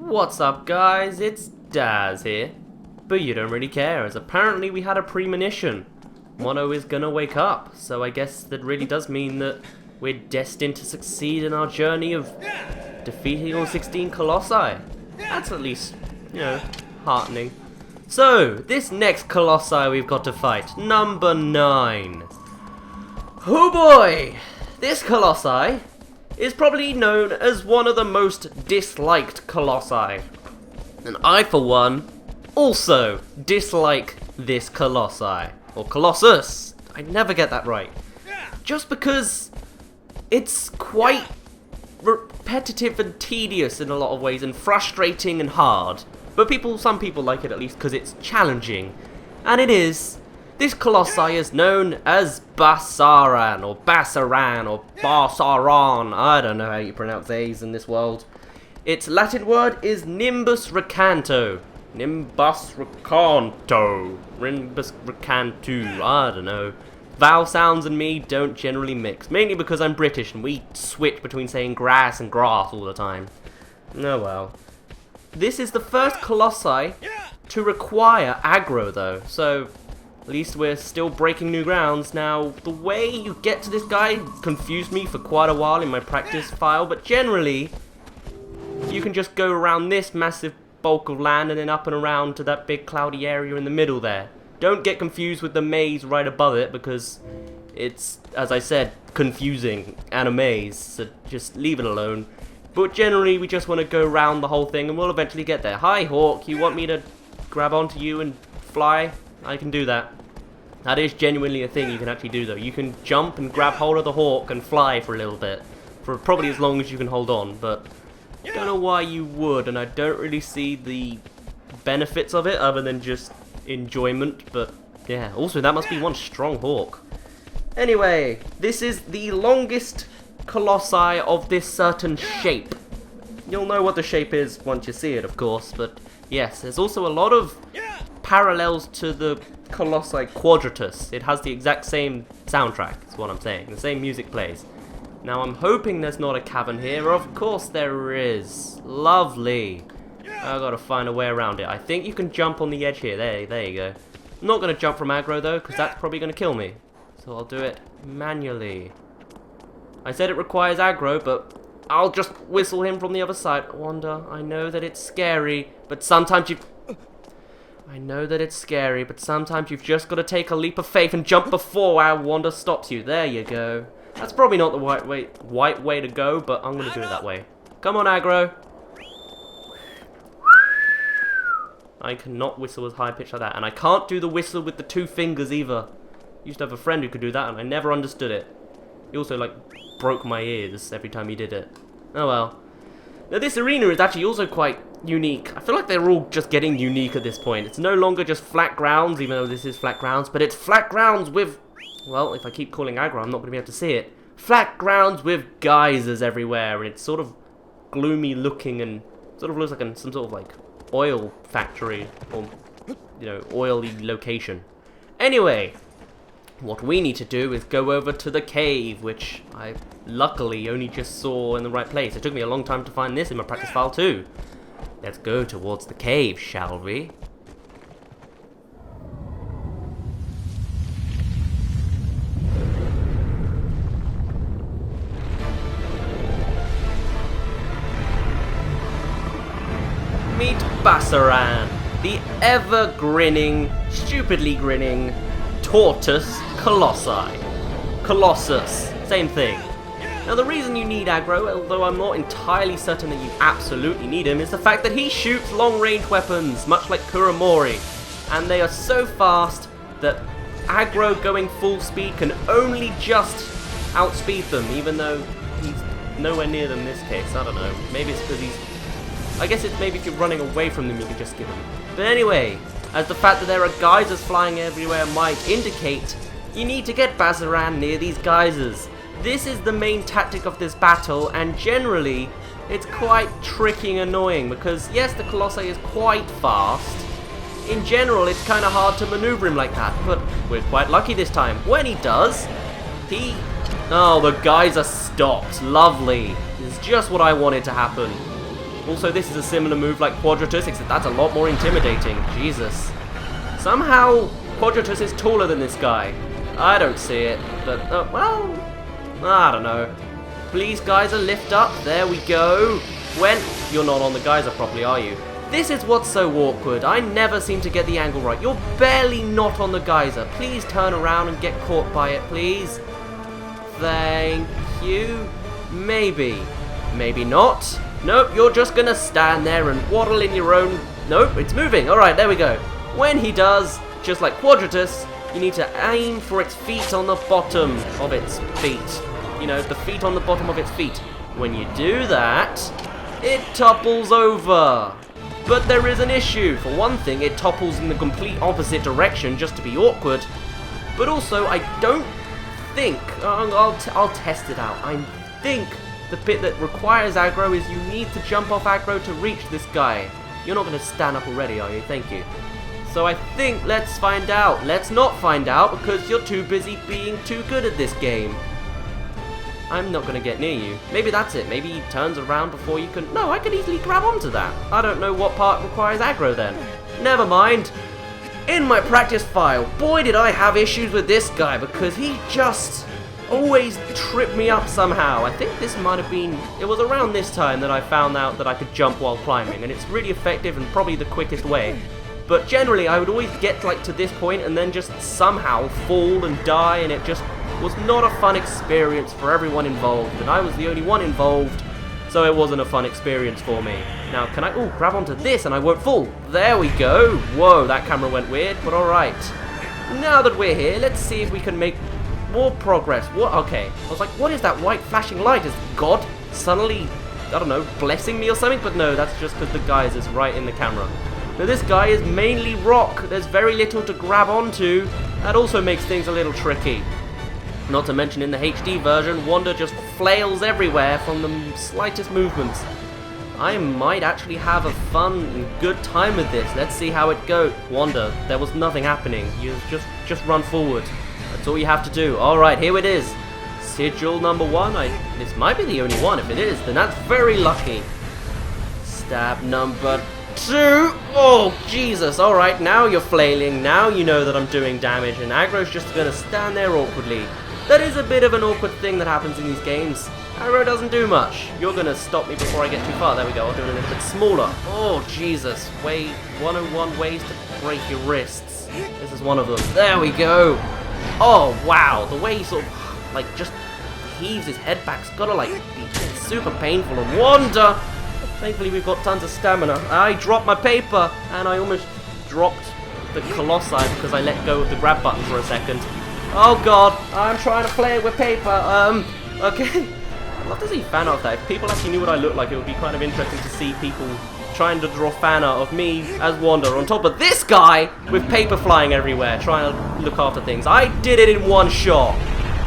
What's up guys, it's Daz here. But you don't really care, as apparently we had a premonition. Mono is gonna wake up, so I guess that really does mean that we're destined to succeed in our journey of defeating all 16 Colossi. That's at least, you know, heartening. So, this next Colossi we've got to fight, number 9. Oh boy! This Colossi is probably known as one of the most disliked Colossi. And I, for one, also dislike this Colossi. Or Colossus. I never get that right. Just because it's quite repetitive and tedious in a lot of ways, and frustrating and hard. But some people like it at least because it's challenging. And it is. This Colossi is known as Basaran, or Basaran, or Basaran. I don't know how you pronounce A's in this world. Its Latin word is Nimbus Recanto. Nimbus Recanto. Nimbus Recanto. I don't know. Vowel sounds and me don't generally mix. Mainly because I'm British and we switch between saying grass and grass all the time. Oh well. This is the first Colossi to require aggro though, so at least we're still breaking new grounds. Now, the way you get to this guy confused me for quite a while in my practice file, but generally, you can just go around this massive bulk of land and then up and around to that big cloudy area in the middle there. Don't get confused with the maze right above it, because it's, as I said, confusing and a maze, so just leave it alone. But generally, we just want to go around the whole thing and we'll eventually get there. Hi, Hawk, you want me to grab onto you and fly? I can do that. That is genuinely a thing you can actually do though. You can jump and grab hold of the hawk and fly for a little bit. For probably as long as you can hold on, but I don't know why you would, and I don't really see the benefits of it other than just enjoyment, but yeah. Also, that must be one strong hawk. Anyway, this is the longest Colossi of this certain shape. You'll know what the shape is once you see it, of course, but yes, there's also a lot of parallels to the Colossi Quadratus. It has the exact same soundtrack, is what I'm saying. The same music plays. Now I'm hoping there's not a cavern here. Of course there is. Lovely. I've got to find a way around it. I think you can jump on the edge here. There you go. I'm not going to jump from aggro though, because that's probably going to kill me. So I'll do it manually. I said it requires aggro, but I'll just whistle him from the other side. Wanda, I know that it's scary, but sometimes you've just got to take a leap of faith and jump before our Wanda stops you. There you go. That's probably not the right way to go, but I'm going to do it that way. Come on, aggro. I cannot whistle as high pitch like that, and I can't do the whistle with the 2 fingers either. Used to have a friend who could do that, and I never understood it. He also, like, broke my ears every time he did it. Oh well. Now this arena is actually also quite unique. I feel like they're all just getting unique at this point. It's no longer just flat grounds, even though this is flat grounds, but it's flat grounds with, well, if I keep calling aggro, I'm not going to be able to see it. Flat grounds with geysers everywhere, and it's sort of gloomy looking and sort of looks like some sort of like oil factory or, you know, oily location. Anyway, what we need to do is go over to the cave, which I luckily only just saw in the right place. It took me a long time to find this in my practice file too. Let's go towards the cave, shall we? Meet Basaran, the ever-grinning, stupidly grinning tortoise Colossi. Colossus, same thing. Now the reason you need aggro, although I'm not entirely certain that you absolutely need him, is the fact that he shoots long-range weapons, much like Kuramori. And they are so fast that aggro going full speed can only just outspeed them, even though he's nowhere near them in this case. I don't know. Maybe it's because I guess it's maybe if you're running away from them you can just skip them. But anyway, as the fact that there are geysers flying everywhere might indicate, you need to get Basaran near these geysers. This is the main tactic of this battle, and generally, it's quite tricky and annoying, because yes, the Colossi is quite fast. In general, it's kind of hard to maneuver him like that, but we're quite lucky this time. When he does, oh, the geyser stopped. Lovely. This is just what I wanted to happen. Also, this is a similar move like Quadratus, except that's a lot more intimidating. Jesus. Somehow, Quadratus is taller than this guy. I don't see it, but, well, I don't know. Please, geyser, lift up. There we go. When? You're not on the geyser properly, are you? This is what's so awkward. I never seem to get the angle right. You're barely not on the geyser. Please turn around and get caught by it, please. Thank you. Maybe. Maybe not. Nope, you're just gonna stand there and waddle in your own... Nope, it's moving. Alright, there we go. When he does, just like Quadratus, you need to aim for its feet on the bottom of its feet. You know, the feet on the bottom of its feet. When you do that, it topples over. But there is an issue. For one thing, it topples in the complete opposite direction just to be awkward. But also, I don't think... I'll test it out. I think the bit that requires aggro is you need to jump off aggro to reach this guy. You're not going to stand up already, are you? Thank you. So I think let's find out. Let's not find out because you're too busy being too good at this game. I'm not going to get near you. Maybe that's it. Maybe he turns around before you can... No, I can easily grab onto that. I don't know what part requires aggro then. Never mind. In my practice file, boy did I have issues with this guy because he just always tripped me up somehow. I think this might have been... It was around this time that I found out that I could jump while climbing, and it's really effective and probably the quickest way. But generally, I would always get like to this point and then just somehow fall and die, and it just was not a fun experience for everyone involved, and I was the only one involved, so it wasn't a fun experience for me. Now, can I... Oh, grab onto this and I won't fall. There we go. Whoa, that camera went weird, but alright. Now that we're here, let's see if we can make more progress. What? Okay. I was like, what is that white flashing light? Is God suddenly, I don't know, blessing me or something? But no, that's just because the geyser's right in the camera. Now, this guy is mainly rock. There's very little to grab onto. That also makes things a little tricky. Not to mention in the HD version, Wanda just flails everywhere from the slightest movements. I might actually have a fun and good time with this. Let's see how it goes. Wanda, there was nothing happening. You just run forward. That's all you have to do. Alright, here it is. Sigil number 1. This might be the only one. If it is, then that's very lucky. Stab number 2. Oh, Jesus. Alright, now you're flailing. Now you know that I'm doing damage, and Aggro's just going to stand there awkwardly. That is a bit of an awkward thing that happens in these games. Aggro doesn't do much. You're going to stop me before I get too far. There we go. I'll do it a little bit smaller. Oh, Jesus. 101 ways to break your wrists. This is one of them. There we go. Oh, wow. The way he sort of, like, just heaves his head back. It's got to, like, be super painful. And Wanda! Thankfully, we've got tons of stamina. I dropped my paper, and I almost dropped the Colossi because I let go of the grab button for a second. Oh god, I'm trying to play it with paper. Okay. I'd love to see fan art that. If people actually knew what I looked like, it would be kind of interesting to see people trying to draw fan art of me as Wanda on top of this guy with paper flying everywhere, trying to look after things. I did it in one shot.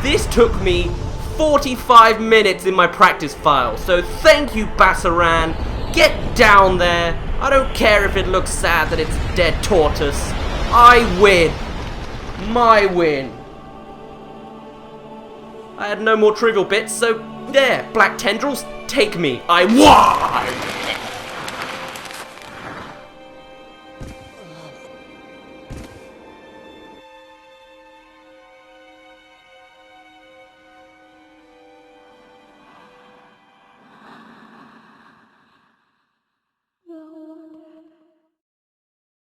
This took me 45 minutes in my practice file, so thank you, Basaran. Get down there. I don't care if it looks sad that it's a dead tortoise. I win. My win. I had no more trivial bits, so there, black tendrils, take me. I won!